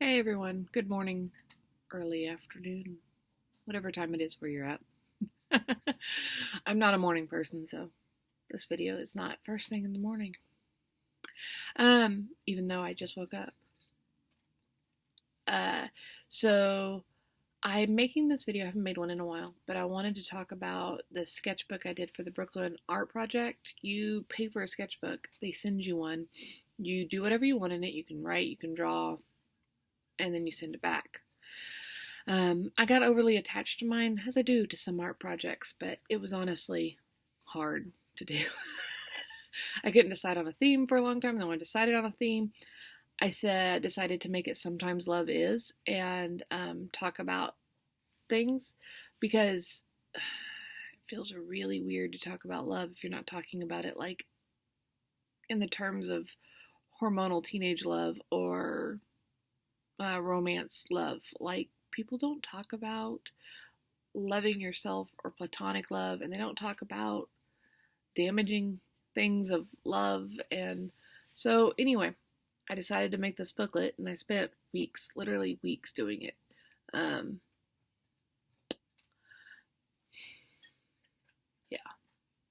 Hey everyone, good morning, early afternoon, whatever time it is where you're at. I'm not a morning person, so this video is not first thing in the morning. Even though I just woke up. Uh, so I'm making this video, I haven't made one in a while, but I wanted to talk about the sketchbook I did for the Brooklyn art project. You pay for a sketchbook, they send you one. You do whatever you want in it, you can write, you can draw, and then you send it back. I got overly attached to mine, as I do to some art projects, but it was honestly hard to do. I couldn't decide on a theme for a long time. Then when I decided on a theme, decided to make it Sometimes Love Is and talk about things because it feels really weird to talk about love if you're not talking about it like in the terms of hormonal teenage love or romance love. Like, people don't talk about loving yourself or platonic love, and they don't talk about damaging things of love. And so, anyway, I decided to make this booklet, and I spent weeks, literally weeks, doing it. Yeah.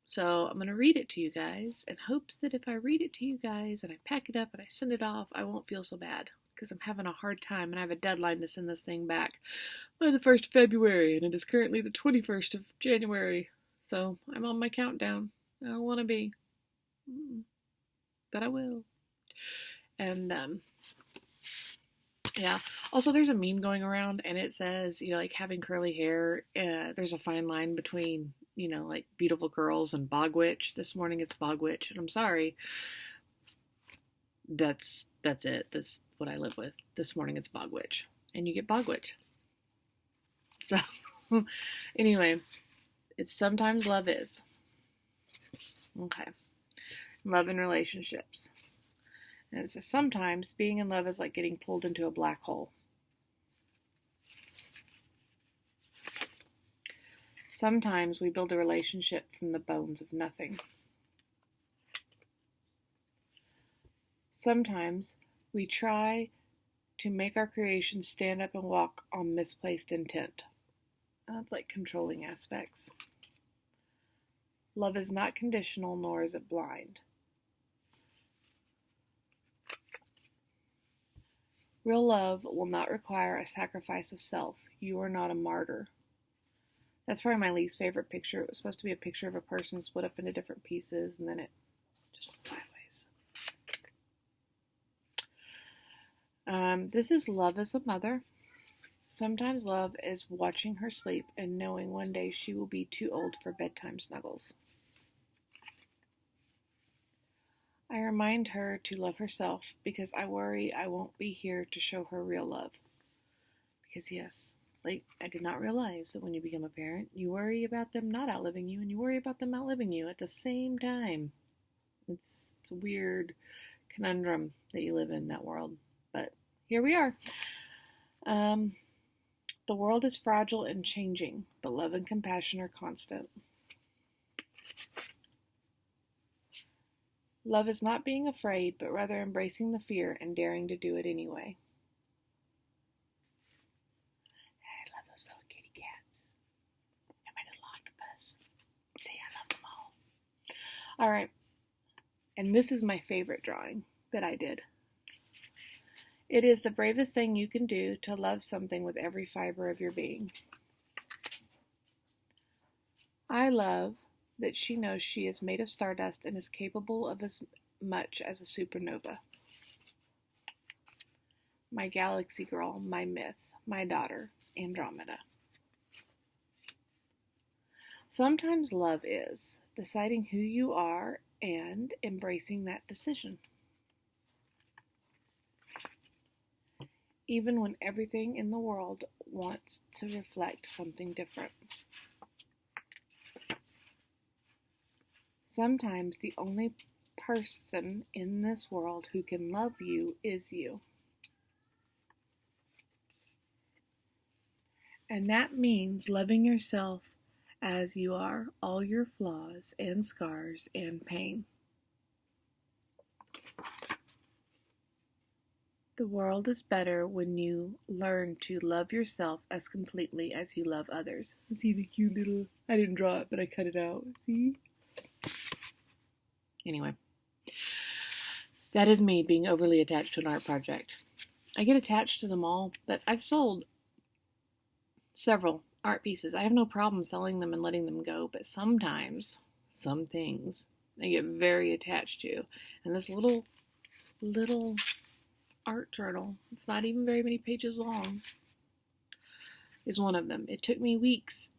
So I'm going to read it to you guys in hopes that if I read it to you guys and I pack it up and I send it off, I won't feel so bad. Because I'm having a hard time and I have a deadline to send this thing back by the 1st of February, and it is currently the 21st of January. So I'm on my countdown. I don't want to be, but I will. And yeah. Also, there's a meme going around, and it says, like having curly hair. There's a fine line between, like beautiful girls and bog witch. This morning it's bog witch, and I'm sorry. That's it. That's what I live with. This morning it's bog witch, and you get bog witch. So, anyway, it's Sometimes Love Is. Okay. Love and relationships. And it says, sometimes being in love is like getting pulled into a black hole. Sometimes we build a relationship from the bones of nothing. Sometimes we try to make our creation stand up and walk on misplaced intent. That's like controlling aspects. Love is not conditional, nor is it blind. Real love will not require a sacrifice of self. You are not a martyr. That's probably my least favorite picture. It was supposed to be a picture of a person split up into different pieces, and then it just went sideways. This is Love as a Mother. Sometimes love is watching her sleep and knowing one day she will be too old for bedtime snuggles. I remind her to love herself because I worry I won't be here to show her real love. Because yes, I did not realize that when you become a parent, you worry about them not outliving you and you worry about them outliving you at the same time. It's a weird conundrum that you live in that world, but here we are. The world is fragile and changing, but love and compassion are constant. Love is not being afraid, but rather embracing the fear and daring to do it anyway. I love those little kitty cats. And my little octopus. See, I love them all. All right. And this is my favorite drawing that I did. It is the bravest thing you can do to love something with every fiber of your being. I love that she knows she is made of stardust and is capable of as much as a supernova. My galaxy girl, my myth, my daughter, Andromeda. Sometimes love is deciding who you are and embracing that decision. Even when everything in the world wants to reflect something different. Sometimes the only person in this world who can love you is you. And that means loving yourself as you are, all your flaws and scars and pain. The world is better when you learn to love yourself as completely as you love others. See the cute little, I didn't draw it, but I cut it out. See? Anyway, that is me being overly attached to an art project. I get attached to them all, but I've sold several art pieces. I have no problem selling them and letting them go, but sometimes, some things, I get very attached to. And this little art journal, it's not even very many pages long, is one of them. It took me weeks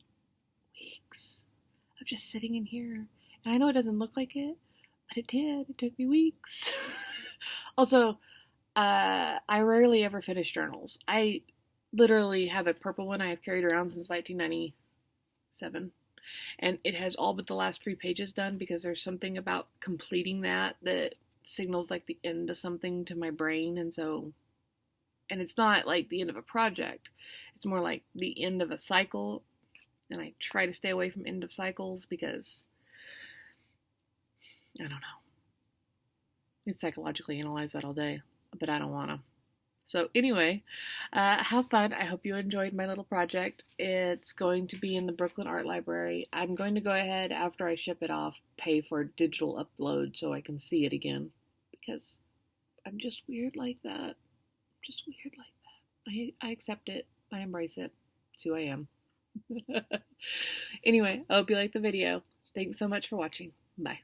of just sitting in here. And I know it doesn't look like it, but it did. It took me weeks. Also, I rarely ever finish journals. I literally have a purple one I have carried around since 1997. And it has all but the last 3 pages done because there's something about completing that signals like the end of something to my brain. And it's not like the end of a project. It's more like the end of a cycle. And I try to stay away from end of cycles because, I don't know. I can psychologically analyze that all day, but I don't want to. So anyway, have fun. I hope you enjoyed my little project. It's going to be in the Brooklyn Art Library. I'm going to go ahead, after I ship it off, pay for digital upload so I can see it again. Because I'm just weird like that. I accept it. I embrace it. It's who I am. Anyway, I hope you liked the video. Thanks so much for watching. Bye.